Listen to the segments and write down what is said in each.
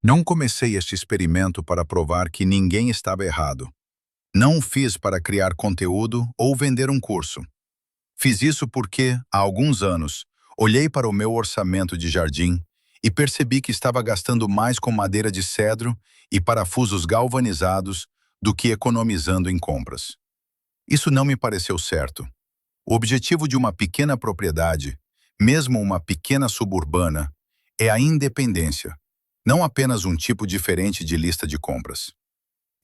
Não comecei este experimento para provar que ninguém estava errado. Não o fiz para criar conteúdo ou vender um curso. Fiz isso porque, há alguns anos, olhei para o meu orçamento de jardim e percebi que estava gastando mais com madeira de cedro e parafusos galvanizados do que economizando em compras. Isso não me pareceu certo. O objetivo de uma pequena propriedade, mesmo uma pequena suburbana, é a independência, não apenas um tipo diferente de lista de compras.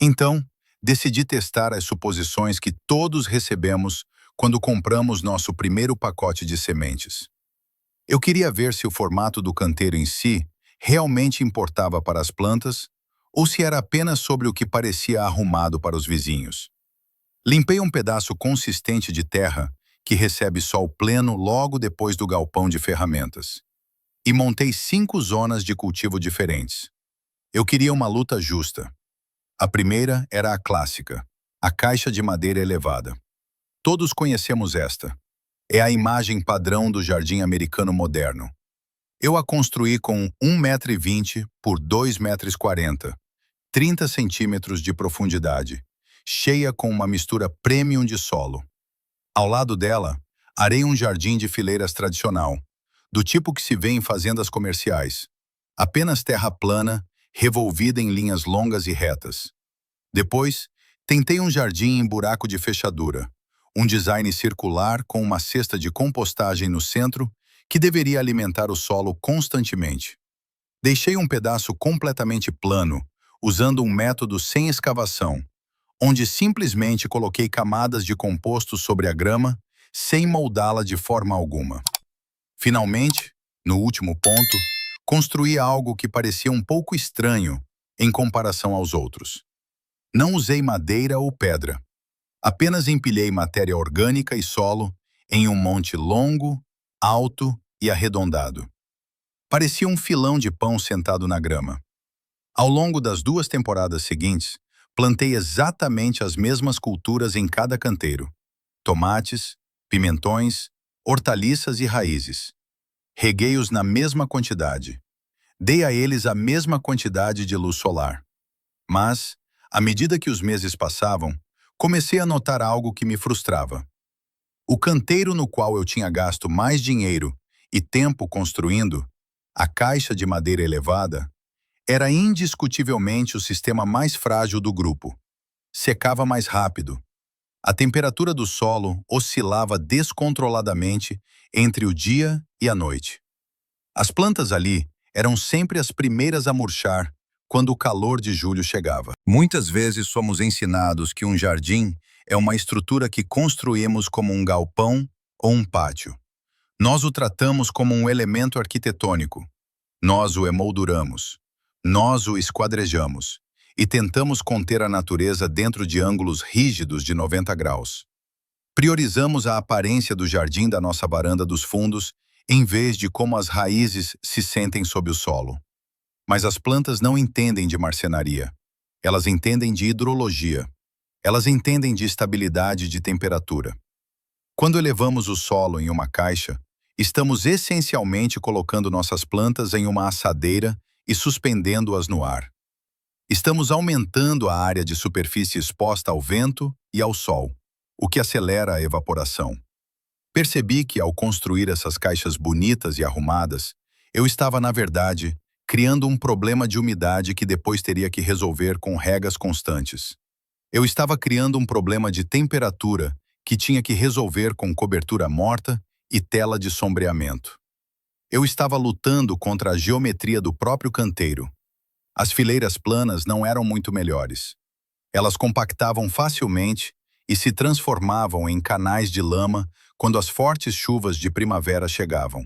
Então, decidi testar as suposições que todos recebemos quando compramos nosso primeiro pacote de sementes. Eu queria ver se o formato do canteiro em si realmente importava para as plantas ou se era apenas sobre o que parecia arrumado para os vizinhos. Limpei um pedaço consistente de terra que recebe sol pleno logo depois do galpão de ferramentas e montei 5 zonas de cultivo diferentes. Eu queria uma luta justa. A primeira era a clássica, a caixa de madeira elevada. Todos conhecemos esta. É a imagem padrão do jardim americano moderno. Eu a construí com 1,20 m por 2,40 m, 30 centímetros de profundidade, cheia com uma mistura premium de solo. Ao lado dela, arei um jardim de fileiras tradicional, do tipo que se vê em fazendas comerciais. Apenas terra plana, revolvida em linhas longas e retas. Depois, tentei um jardim em buraco de fechadura, um design circular com uma cesta de compostagem no centro que deveria alimentar o solo constantemente. Deixei um pedaço completamente plano, usando um método sem escavação, onde simplesmente coloquei camadas de composto sobre a grama, sem moldá-la de forma alguma. Finalmente, no último ponto, construí algo que parecia um pouco estranho em comparação aos outros. Não usei madeira ou pedra. Apenas empilhei matéria orgânica e solo em um monte longo, alto e arredondado. Parecia um filão de pão sentado na grama. Ao longo das 2 temporadas seguintes, plantei exatamente as mesmas culturas em cada canteiro: tomates, pimentões, hortaliças e raízes. Reguei-os na mesma quantidade. Dei a eles a mesma quantidade de luz solar. Mas, à medida que os meses passavam, comecei a notar algo que me frustrava. O canteiro no qual eu tinha gasto mais dinheiro e tempo construindo, a caixa de madeira elevada, era indiscutivelmente o sistema mais frágil do grupo. Secava mais rápido. A temperatura do solo oscilava descontroladamente entre o dia e a noite. As plantas ali eram sempre as primeiras a murchar quando o calor de julho chegava. Muitas vezes somos ensinados que um jardim é uma estrutura que construímos como um galpão ou um pátio. Nós o tratamos como um elemento arquitetônico. Nós o emolduramos. Nós o esquadrejamos e tentamos conter a natureza dentro de ângulos rígidos de 90 graus. Priorizamos a aparência do jardim da nossa varanda dos fundos em vez de como as raízes se sentem sob o solo. Mas as plantas não entendem de marcenaria. Elas entendem de hidrologia. Elas entendem de estabilidade de temperatura. Quando elevamos o solo em uma caixa, estamos essencialmente colocando nossas plantas em uma assadeira e suspendendo-as no ar. Estamos aumentando a área de superfície exposta ao vento e ao sol, o que acelera a evaporação. Percebi que, ao construir essas caixas bonitas e arrumadas, eu estava, na verdade, criando um problema de umidade que depois teria que resolver com regas constantes. Eu estava criando um problema de temperatura que tinha que resolver com cobertura morta e tela de sombreamento. Eu estava lutando contra a geometria do próprio canteiro. As fileiras planas não eram muito melhores. Elas compactavam facilmente e se transformavam em canais de lama quando as fortes chuvas de primavera chegavam.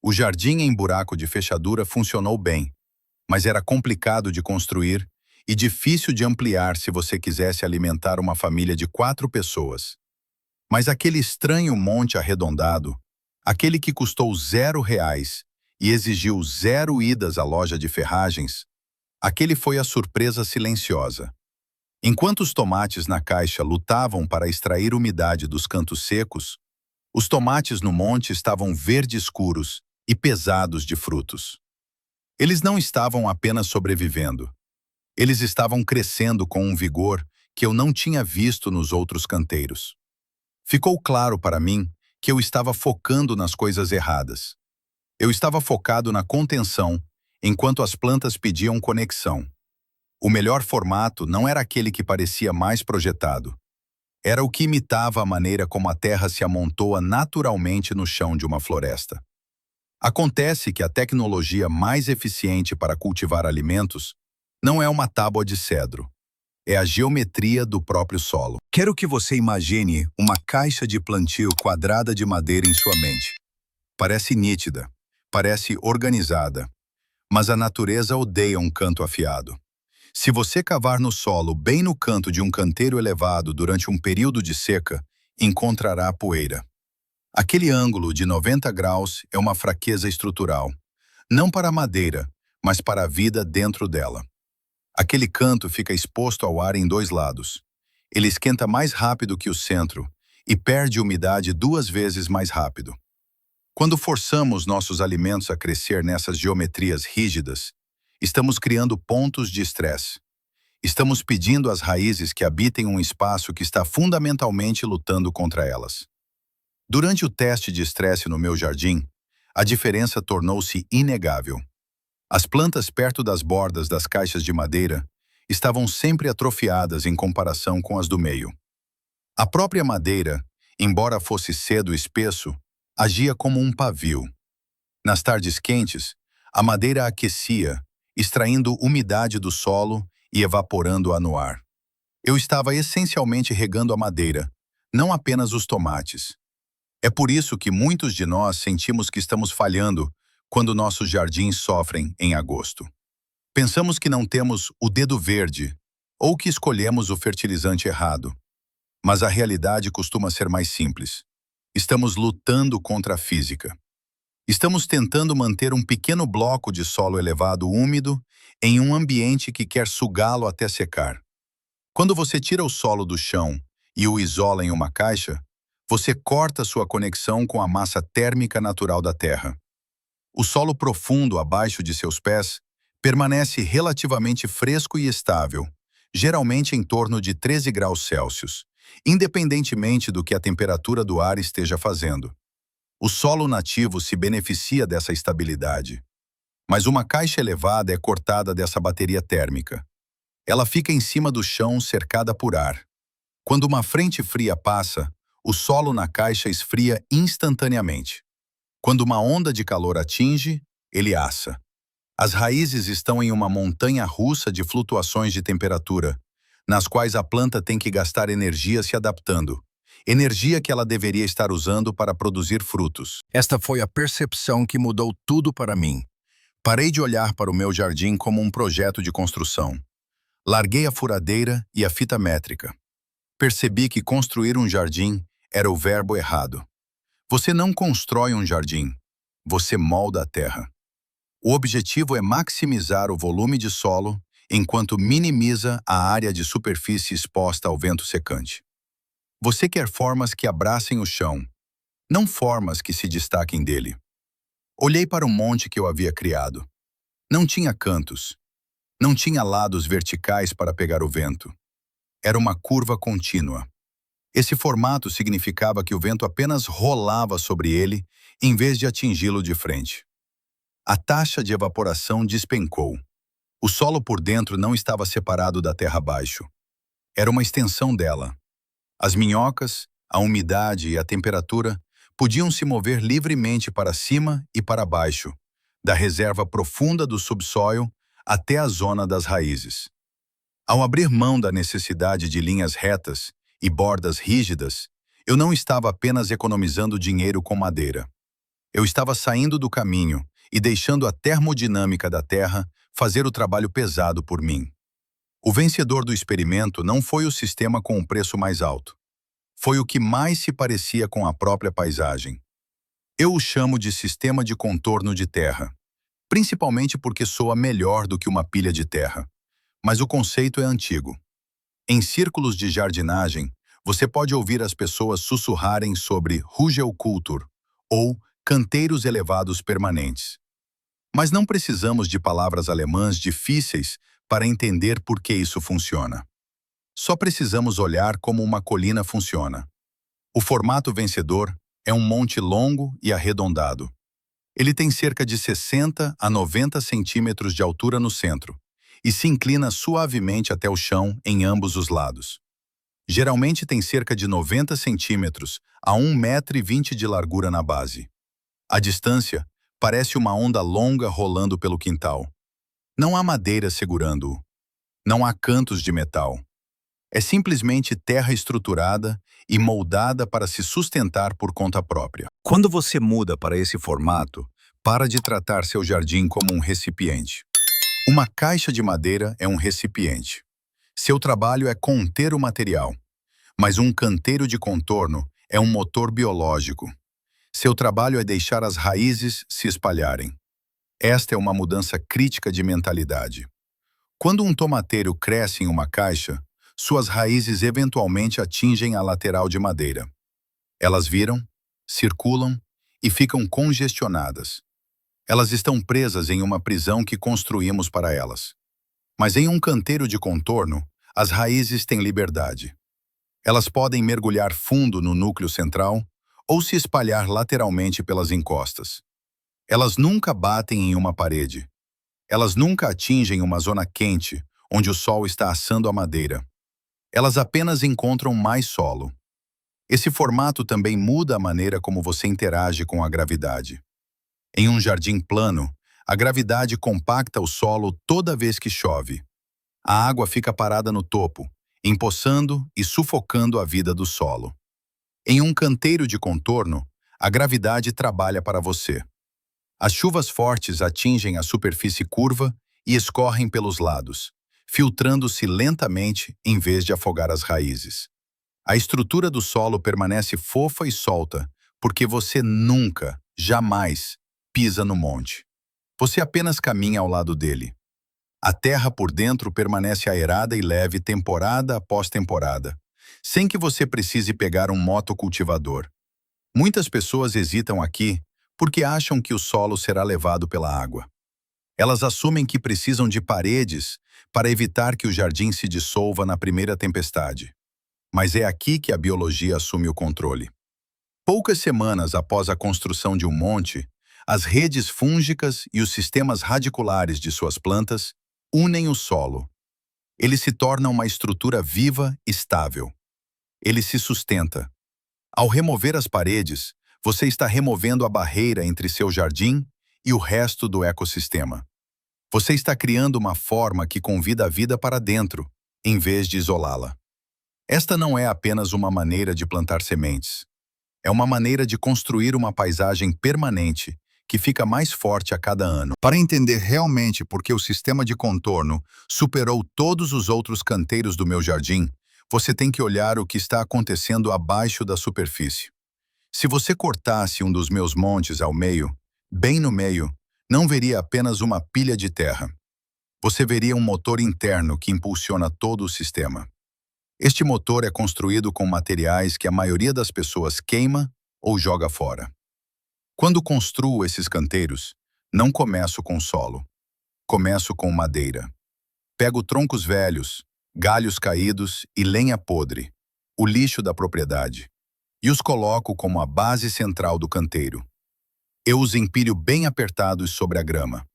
O jardim em buraco de fechadura funcionou bem, mas era complicado de construir e difícil de ampliar se você quisesse alimentar uma família de 4 pessoas. Mas aquele estranho monte arredondado, aquele que custou R$ 0 e exigiu 0 idas à loja de ferragens, aquele foi a surpresa silenciosa. Enquanto os tomates na caixa lutavam para extrair umidade dos cantos secos, os tomates no monte estavam verde escuros e pesados de frutos. Eles não estavam apenas sobrevivendo. Eles estavam crescendo com um vigor que eu não tinha visto nos outros canteiros. Ficou claro para mim que eu estava focando nas coisas erradas. Eu estava focado na contenção, enquanto as plantas pediam conexão. O melhor formato não era aquele que parecia mais projetado. Era o que imitava a maneira como a terra se amontoa naturalmente no chão de uma floresta. Acontece que a tecnologia mais eficiente para cultivar alimentos não é uma tábua de cedro. É a geometria do próprio solo. Quero que você imagine uma caixa de plantio quadrada de madeira em sua mente. Parece nítida, parece organizada, mas a natureza odeia um canto afiado. Se você cavar no solo bem no canto de um canteiro elevado durante um período de seca, encontrará poeira. Aquele ângulo de 90 graus é uma fraqueza estrutural, não para a madeira, mas para a vida dentro dela. Aquele canto fica exposto ao ar em dois lados. Ele esquenta mais rápido que o centro e perde umidade 2 vezes mais rápido. Quando forçamos nossos alimentos a crescer nessas geometrias rígidas, estamos criando pontos de estresse. Estamos pedindo às raízes que habitem um espaço que está fundamentalmente lutando contra elas. Durante o teste de estresse no meu jardim, a diferença tornou-se inegável. As plantas perto das bordas das caixas de madeira estavam sempre atrofiadas em comparação com as do meio. A própria madeira, embora fosse cedo espesso, agia como um pavio. Nas tardes quentes, a madeira aquecia, extraindo umidade do solo e evaporando-a no ar. Eu estava essencialmente regando a madeira, não apenas os tomates. É por isso que muitos de nós sentimos que estamos falhando quando nossos jardins sofrem em agosto. Pensamos que não temos o dedo verde ou que escolhemos o fertilizante errado. Mas a realidade costuma ser mais simples. Estamos lutando contra a física. Estamos tentando manter um pequeno bloco de solo elevado úmido em um ambiente que quer sugá-lo até secar. Quando você tira o solo do chão e o isola em uma caixa, você corta sua conexão com a massa térmica natural da terra. O solo profundo abaixo de seus pés permanece relativamente fresco e estável, geralmente em torno de 13 graus Celsius, independentemente do que a temperatura do ar esteja fazendo. O solo nativo se beneficia dessa estabilidade. Mas uma caixa elevada é cortada dessa bateria térmica. Ela fica em cima do chão cercada por ar. Quando uma frente fria passa, o solo na caixa esfria instantaneamente. Quando uma onda de calor atinge, ele assa. As raízes estão em uma montanha russa de flutuações de temperatura, nas quais a planta tem que gastar energia se adaptando, energia que ela deveria estar usando para produzir frutos. Esta foi a percepção que mudou tudo para mim. Parei de olhar para o meu jardim como um projeto de construção. Larguei a furadeira e a fita métrica. Percebi que construir um jardim era o verbo errado. Você não constrói um jardim, você molda a terra. O objetivo é maximizar o volume de solo enquanto minimiza a área de superfície exposta ao vento secante. Você quer formas que abracem o chão, não formas que se destaquem dele. Olhei para o monte que eu havia criado. Não tinha cantos. Não tinha lados verticais para pegar o vento. Era uma curva contínua. Esse formato significava que o vento apenas rolava sobre ele em vez de atingi-lo de frente. A taxa de evaporação despencou. O solo por dentro não estava separado da terra abaixo. Era uma extensão dela. As minhocas, a umidade e a temperatura podiam se mover livremente para cima e para baixo, da reserva profunda do subsolo até a zona das raízes. Ao abrir mão da necessidade de linhas retas e bordas rígidas, eu não estava apenas economizando dinheiro com madeira. Eu estava saindo do caminho e deixando a termodinâmica da terra fazer o trabalho pesado por mim. O vencedor do experimento não foi o sistema com o preço mais alto. Foi o que mais se parecia com a própria paisagem. Eu o chamo de sistema de contorno de terra, principalmente porque soa melhor do que uma pilha de terra. Mas o conceito é antigo. Em círculos de jardinagem, você pode ouvir as pessoas sussurrarem sobre Rugelkultur, ou canteiros elevados permanentes. Mas não precisamos de palavras alemãs difíceis para entender por que isso funciona. Só precisamos olhar como uma colina funciona. O formato vencedor é um monte longo e arredondado. Ele tem cerca de 60 a 90 centímetros de altura no centro e se inclina suavemente até o chão em ambos os lados. Geralmente tem cerca de 90 centímetros a 1,20 m de largura na base. A distância parece uma onda longa rolando pelo quintal. Não há madeira segurando-o. Não há cantos de metal. É simplesmente terra estruturada e moldada para se sustentar por conta própria. Quando você muda para esse formato, para de tratar seu jardim como um recipiente. Uma caixa de madeira é um recipiente. Seu trabalho é conter o material, mas um canteiro de contorno é um motor biológico. Seu trabalho é deixar as raízes se espalharem. Esta é uma mudança crítica de mentalidade. Quando um tomateiro cresce em uma caixa, suas raízes eventualmente atingem a lateral de madeira. Elas viram, circulam e ficam congestionadas. Elas estão presas em uma prisão que construímos para elas. Mas em um canteiro de contorno, as raízes têm liberdade. Elas podem mergulhar fundo no núcleo central ou se espalhar lateralmente pelas encostas. Elas nunca batem em uma parede. Elas nunca atingem uma zona quente, onde o sol está assando a madeira. Elas apenas encontram mais solo. Esse formato também muda a maneira como você interage com a gravidade. Em um jardim plano, a gravidade compacta o solo toda vez que chove. A água fica parada no topo, empoçando e sufocando a vida do solo. Em um canteiro de contorno, a gravidade trabalha para você. As chuvas fortes atingem a superfície curva e escorrem pelos lados, filtrando-se lentamente em vez de afogar as raízes. A estrutura do solo permanece fofa e solta, porque você nunca, jamais, pisa no monte. Você apenas caminha ao lado dele. A terra por dentro permanece aerada e leve temporada após temporada, sem que você precise pegar um motocultivador. Muitas pessoas hesitam aqui porque acham que o solo será levado pela água. Elas assumem que precisam de paredes para evitar que o jardim se dissolva na primeira tempestade. Mas é aqui que a biologia assume o controle. Poucas semanas após a construção de um monte, as redes fúngicas e os sistemas radiculares de suas plantas unem o solo. Ele se torna uma estrutura viva e estável. Ele se sustenta. Ao remover as paredes, você está removendo a barreira entre seu jardim e o resto do ecossistema. Você está criando uma forma que convida a vida para dentro, em vez de isolá-la. Esta não é apenas uma maneira de plantar sementes. É uma maneira de construir uma paisagem permanente que fica mais forte a cada ano. Para entender realmente por que o sistema de contorno superou todos os outros canteiros do meu jardim, você tem que olhar o que está acontecendo abaixo da superfície. Se você cortasse um dos meus montes ao meio, bem no meio, não veria apenas uma pilha de terra. Você veria um motor interno que impulsiona todo o sistema. Este motor é construído com materiais que a maioria das pessoas queima ou joga fora. Quando construo esses canteiros, não começo com solo. Começo com madeira. Pego troncos velhos, galhos caídos e lenha podre, o lixo da propriedade, e os coloco como a base central do canteiro. Eu os empilho bem apertados sobre a grama.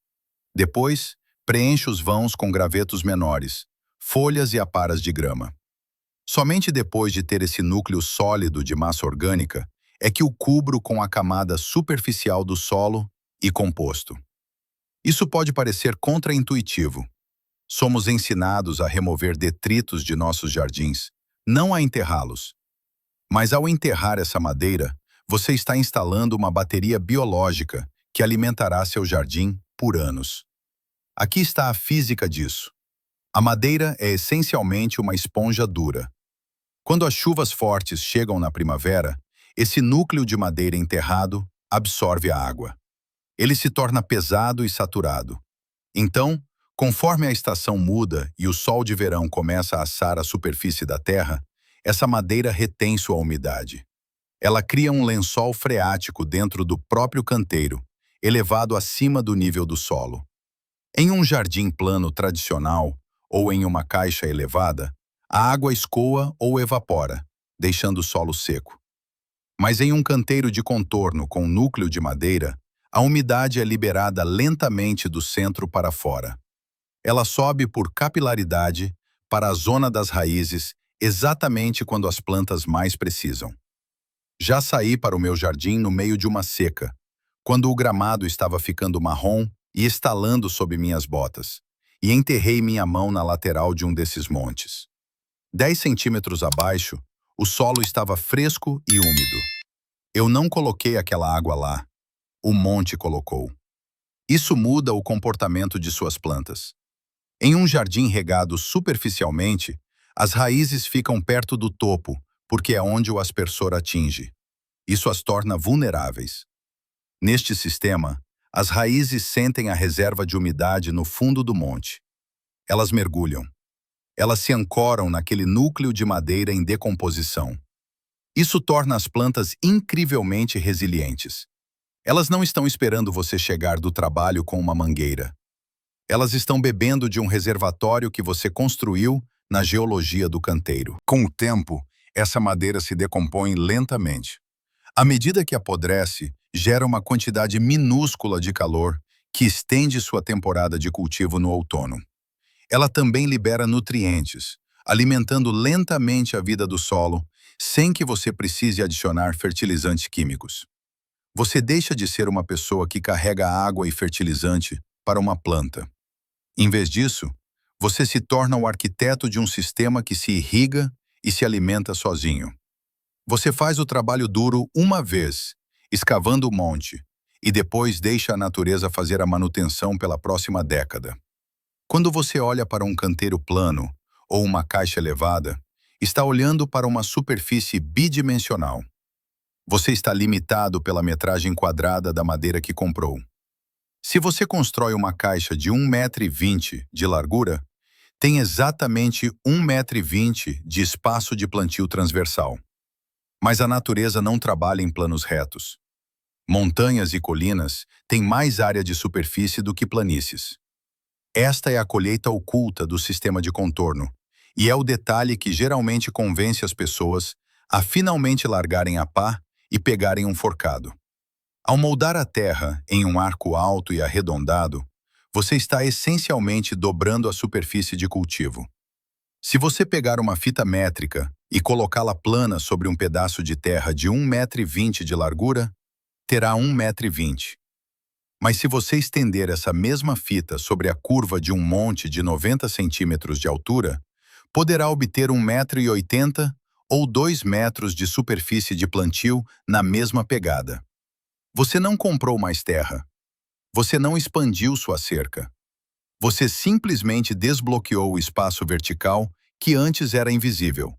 Depois, preencho os vãos com gravetos menores, folhas e aparas de grama. Somente depois de ter esse núcleo sólido de massa orgânica é que o cubro com a camada superficial do solo e composto. Isso pode parecer contraintuitivo. Somos ensinados a remover detritos de nossos jardins, não a enterrá-los. Mas ao enterrar essa madeira, você está instalando uma bateria biológica que alimentará seu jardim por anos. Aqui está a física disso. A madeira é essencialmente uma esponja dura. Quando as chuvas fortes chegam na primavera, esse núcleo de madeira enterrado absorve a água. Ele se torna pesado e saturado. Então, conforme a estação muda e o sol de verão começa a assar a superfície da terra, essa madeira retém sua umidade. Ela cria um lençol freático dentro do próprio canteiro, elevado acima do nível do solo. Em um jardim plano tradicional ou em uma caixa elevada, a água escoa ou evapora, deixando o solo seco. Mas em um canteiro de contorno com núcleo de madeira, a umidade é liberada lentamente do centro para fora. Ela sobe por capilaridade para a zona das raízes exatamente quando as plantas mais precisam. Já saí para o meu jardim no meio de uma seca, quando o gramado estava ficando marrom e estalando sob minhas botas, e enterrei minha mão na lateral de um desses montes. 10 centímetros abaixo, o solo estava fresco e úmido. Eu não coloquei aquela água lá, o monte colocou. Isso muda o comportamento de suas plantas. Em um jardim regado superficialmente, as raízes ficam perto do topo, porque é onde o aspersor atinge. Isso as torna vulneráveis. Neste sistema, as raízes sentem a reserva de umidade no fundo do monte. Elas mergulham. Elas se ancoram naquele núcleo de madeira em decomposição. Isso torna as plantas incrivelmente resilientes. Elas não estão esperando você chegar do trabalho com uma mangueira. Elas estão bebendo de um reservatório que você construiu na geologia do canteiro. Com o tempo, essa madeira se decompõe lentamente. À medida que apodrece, gera uma quantidade minúscula de calor que estende sua temporada de cultivo no outono. Ela também libera nutrientes, alimentando lentamente a vida do solo, sem que você precise adicionar fertilizantes químicos. Você deixa de ser uma pessoa que carrega água e fertilizante para uma planta. Em vez disso, você se torna o arquiteto de um sistema que se irriga e se alimenta sozinho. Você faz o trabalho duro uma vez, escavando o monte, e depois deixa a natureza fazer a manutenção pela próxima década. Quando você olha para um canteiro plano ou uma caixa elevada, está olhando para uma superfície bidimensional. Você está limitado pela metragem quadrada da madeira que comprou. Se você constrói uma caixa de 1,20 m de largura, tem exatamente 1,20 m de espaço de plantio transversal. Mas a natureza não trabalha em planos retos. Montanhas e colinas têm mais área de superfície do que planícies. Esta é a colheita oculta do sistema de contorno, e é o detalhe que geralmente convence as pessoas a finalmente largarem a pá e pegarem um forcado. Ao moldar a terra em um arco alto e arredondado, você está essencialmente dobrando a superfície de cultivo. Se você pegar uma fita métrica e colocá-la plana sobre um pedaço de terra de 1,20 m de largura, terá 1,20 m. Mas se você estender essa mesma fita sobre a curva de um monte de 90 centímetros de altura, poderá obter 1,80 m ou 2 metros de superfície de plantio na mesma pegada. Você não comprou mais terra. Você não expandiu sua cerca. Você simplesmente desbloqueou o espaço vertical que antes era invisível.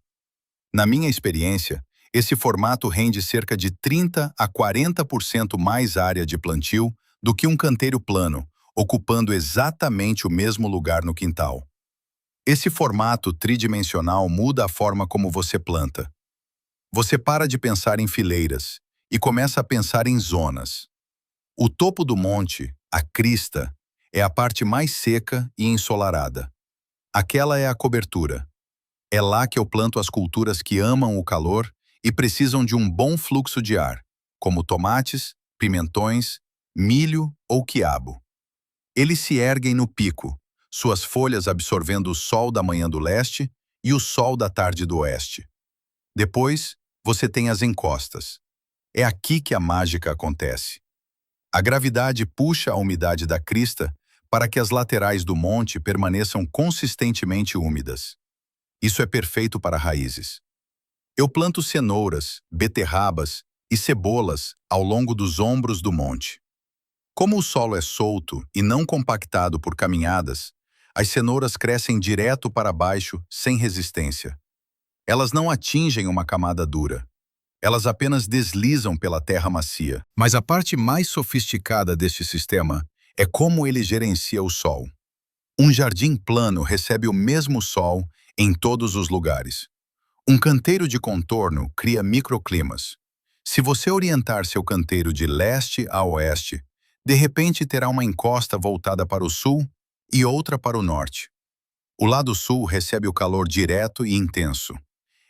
Na minha experiência, esse formato rende cerca de 30 a 40% mais área de plantio do que um canteiro plano, ocupando exatamente o mesmo lugar no quintal. Esse formato tridimensional muda a forma como você planta. Você para de pensar em fileiras e começa a pensar em zonas. O topo do monte, a crista, é a parte mais seca e ensolarada. Aquela é a cobertura. É lá que eu planto as culturas que amam o calor e precisam de um bom fluxo de ar, como tomates, pimentões, milho ou quiabo. Eles se erguem no pico, suas folhas absorvendo o sol da manhã do leste e o sol da tarde do oeste. Depois, você tem as encostas. É aqui que a mágica acontece. A gravidade puxa a umidade da crista para que as laterais do monte permaneçam consistentemente úmidas. Isso é perfeito para raízes. Eu planto cenouras, beterrabas e cebolas ao longo dos ombros do monte. Como o solo é solto e não compactado por caminhadas, as cenouras crescem direto para baixo sem resistência. Elas não atingem uma camada dura. Elas apenas deslizam pela terra macia. Mas a parte mais sofisticada deste sistema é como ele gerencia o sol. Um jardim plano recebe o mesmo sol em todos os lugares. Um canteiro de contorno cria microclimas. Se você orientar seu canteiro de leste a oeste, De repente terá uma encosta voltada para o sul e outra para o norte. O lado sul recebe o calor direto e intenso.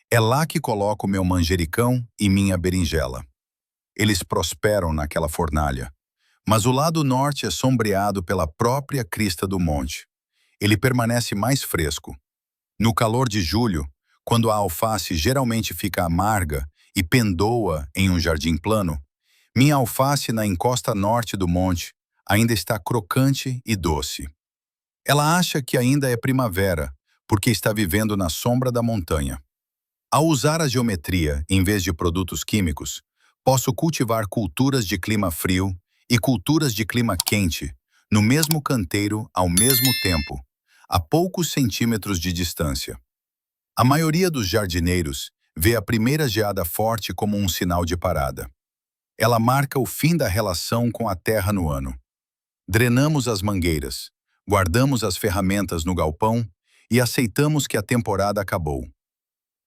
É lá que coloco meu manjericão e minha berinjela. Eles prosperam naquela fornalha. Mas o lado norte é sombreado pela própria crista do monte. Ele permanece mais fresco. No calor de julho, quando a alface geralmente fica amarga e pendoa em um jardim plano, minha alface na encosta norte do monte ainda está crocante e doce. Ela acha que ainda é primavera, porque está vivendo na sombra da montanha. Ao usar a geometria em vez de produtos químicos, posso cultivar culturas de clima frio e culturas de clima quente no mesmo canteiro ao mesmo tempo, a poucos centímetros de distância. A maioria dos jardineiros vê a primeira geada forte como um sinal de parada. Ela marca o fim da relação com a terra no ano. Drenamos as mangueiras, guardamos as ferramentas no galpão e aceitamos que a temporada acabou.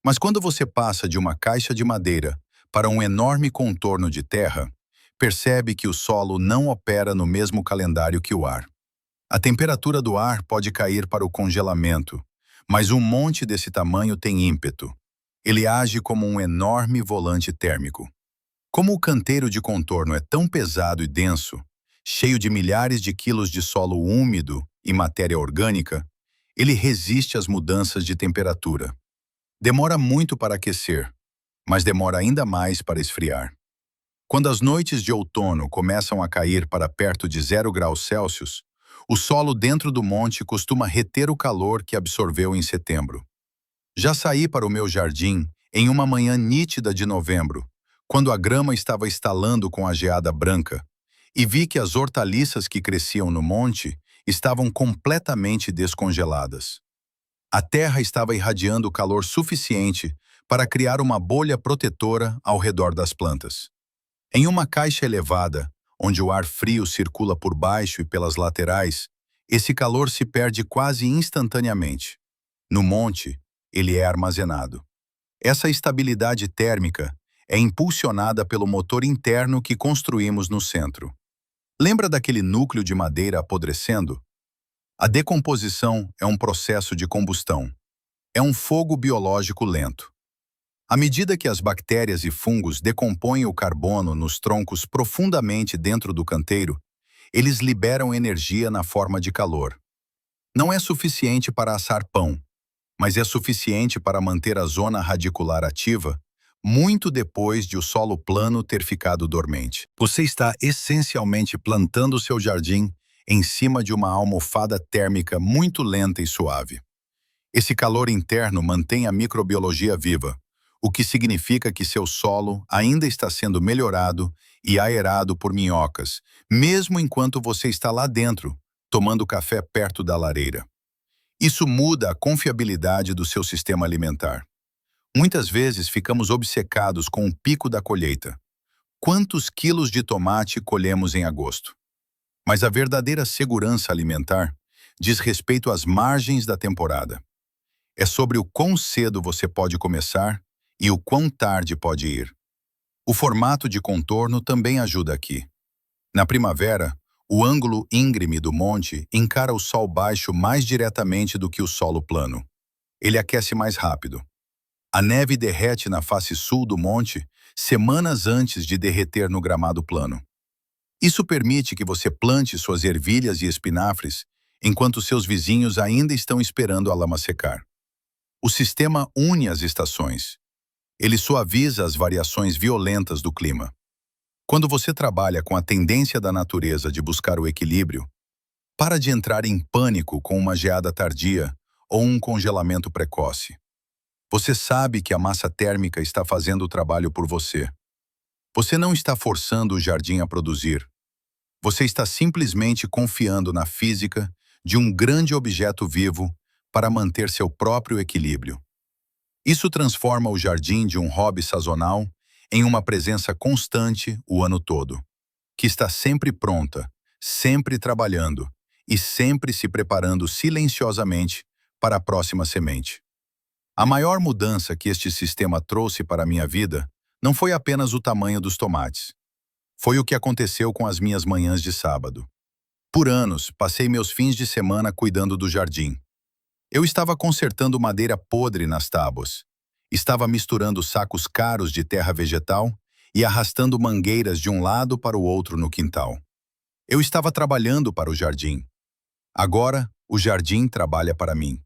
Mas quando você passa de uma caixa de madeira para um enorme contorno de terra, percebe que o solo não opera no mesmo calendário que o ar. A temperatura do ar pode cair para o congelamento, mas um monte desse tamanho tem ímpeto. Ele age como um enorme volante térmico. Como o canteiro de contorno é tão pesado e denso, cheio de milhares de quilos de solo úmido e matéria orgânica, ele resiste às mudanças de temperatura. Demora muito para aquecer, mas demora ainda mais para esfriar. Quando as noites de outono começam a cair para perto de 0 graus Celsius, o solo dentro do monte costuma reter o calor que absorveu em setembro. Já saí para o meu jardim em uma manhã nítida de novembro, quando a grama estava estalando com a geada branca, e vi que as hortaliças que cresciam no monte estavam completamente descongeladas. A terra estava irradiando calor suficiente para criar uma bolha protetora ao redor das plantas. Em uma caixa elevada, onde o ar frio circula por baixo e pelas laterais, esse calor se perde quase instantaneamente. No monte, ele é armazenado. Essa estabilidade térmica é impulsionada pelo motor interno que construímos no centro. Lembra daquele núcleo de madeira apodrecendo? A decomposição é um processo de combustão. É um fogo biológico lento. À medida que as bactérias e fungos decompõem o carbono nos troncos profundamente dentro do canteiro, eles liberam energia na forma de calor. Não é suficiente para assar pão, mas é suficiente para manter a zona radicular ativa muito depois de o solo plano ter ficado dormente. Você está essencialmente plantando seu jardim em cima de uma almofada térmica muito lenta e suave. Esse calor interno mantém a microbiologia viva, o que significa que seu solo ainda está sendo melhorado e aerado por minhocas, mesmo enquanto você está lá dentro, tomando café perto da lareira. Isso muda a confiabilidade do seu sistema alimentar. Muitas vezes ficamos obcecados com o pico da colheita. Quantos quilos de tomate colhemos em agosto? Mas a verdadeira segurança alimentar diz respeito às margens da temporada. É sobre o quão cedo você pode começar e o quão tarde pode ir. O formato de contorno também ajuda aqui. Na primavera, o ângulo íngreme do monte encara o sol baixo mais diretamente do que o solo plano. Ele aquece mais rápido. A neve derrete na face sul do monte semanas antes de derreter no gramado plano. Isso permite que você plante suas ervilhas e espinafres enquanto seus vizinhos ainda estão esperando a lama secar. O sistema une as estações. Ele suaviza as variações violentas do clima. Quando você trabalha com a tendência da natureza de buscar o equilíbrio, para de entrar em pânico com uma geada tardia ou um congelamento precoce. Você sabe que a massa térmica está fazendo o trabalho por você. Você não está forçando o jardim a produzir. Você está simplesmente confiando na física de um grande objeto vivo para manter seu próprio equilíbrio. Isso transforma o jardim de um hobby sazonal em uma presença constante o ano todo, que está sempre pronta, sempre trabalhando e sempre se preparando silenciosamente para a próxima semente. A maior mudança que este sistema trouxe para a minha vida não foi apenas o tamanho dos tomates. Foi o que aconteceu com as minhas manhãs de sábado. Por anos, passei meus fins de semana cuidando do jardim. Eu estava consertando madeira podre nas tábuas. Estava misturando sacos caros de terra vegetal e arrastando mangueiras de um lado para o outro no quintal. Eu estava trabalhando para o jardim. Agora, o jardim trabalha para mim.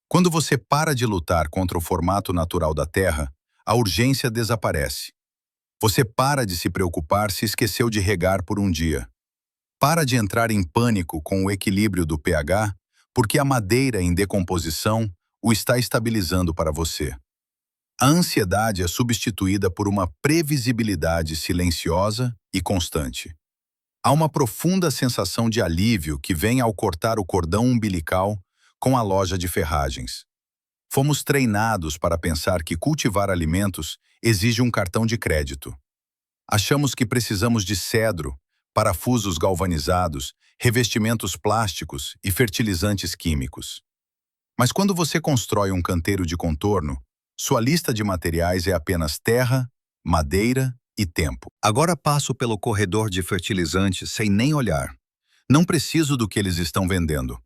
Quando você para de lutar contra o formato natural da terra, a urgência desaparece. Você para de se preocupar se esqueceu de regar por um dia. Para de entrar em pânico com o equilíbrio do pH, porque a madeira em decomposição o está estabilizando para você. A ansiedade é substituída por uma previsibilidade silenciosa e constante. Há uma profunda sensação de alívio que vem ao cortar o cordão umbilical com a loja de ferragens. Fomos treinados para pensar que cultivar alimentos exige um cartão de crédito. Achamos que precisamos de cedro, parafusos galvanizados, revestimentos plásticos e fertilizantes químicos. Mas quando você constrói um canteiro de contorno, sua lista de materiais é apenas terra, madeira e tempo. Agora passo pelo corredor de fertilizantes sem nem olhar. Não preciso do que eles estão vendendo.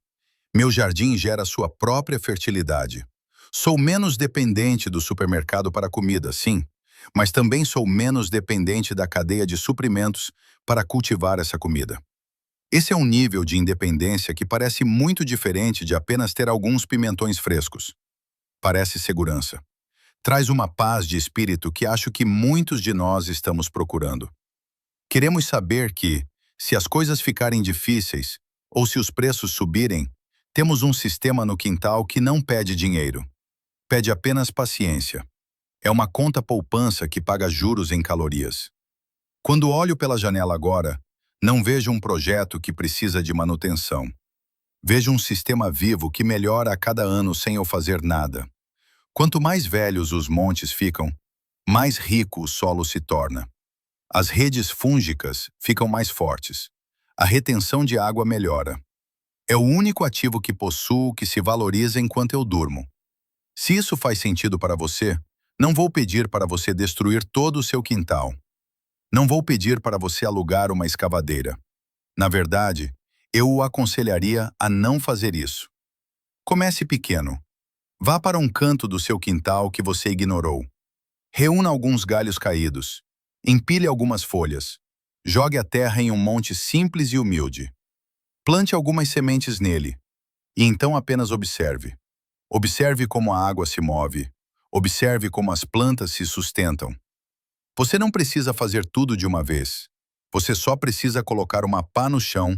Meu jardim gera sua própria fertilidade. Sou menos dependente do supermercado para comida, sim, mas também sou menos dependente da cadeia de suprimentos para cultivar essa comida. Esse é um nível de independência que parece muito diferente de apenas ter alguns pimentões frescos. Parece segurança. Traz uma paz de espírito que acho que muitos de nós estamos procurando. Queremos saber que, se as coisas ficarem difíceis ou se os preços subirem, temos um sistema no quintal que não pede dinheiro. Pede apenas paciência. É uma conta poupança que paga juros em calorias. Quando olho pela janela agora, não vejo um projeto que precisa de manutenção. Vejo um sistema vivo que melhora a cada ano sem eu fazer nada. Quanto mais velhos os montes ficam, mais rico o solo se torna. As redes fúngicas ficam mais fortes. A retenção de água melhora. É o único ativo que possuo que se valoriza enquanto eu durmo. Se isso faz sentido para você, não vou pedir para você destruir todo o seu quintal. Não vou pedir para você alugar uma escavadeira. Na verdade, eu o aconselharia a não fazer isso. Comece pequeno. Vá para um canto do seu quintal que você ignorou. Reúna alguns galhos caídos. Empilhe algumas folhas. Jogue a terra em um monte simples e humilde. Plante algumas sementes nele. E então apenas observe. Observe como a água se move. Observe como as plantas se sustentam. Você não precisa fazer tudo de uma vez. Você só precisa colocar uma pá no chão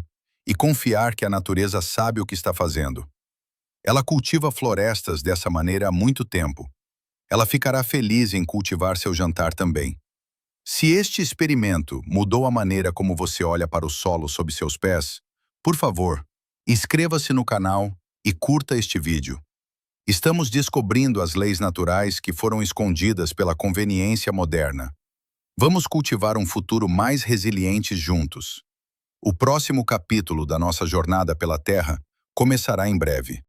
e confiar que a natureza sabe o que está fazendo. Ela cultiva florestas dessa maneira há muito tempo. Ela ficará feliz em cultivar seu jantar também. Se este experimento mudou a maneira como você olha para o solo sob seus pés, por favor, inscreva-se no canal e curta este vídeo. Estamos descobrindo as leis naturais que foram escondidas pela conveniência moderna. Vamos cultivar um futuro mais resiliente juntos. O próximo capítulo da nossa jornada pela Terra começará em breve.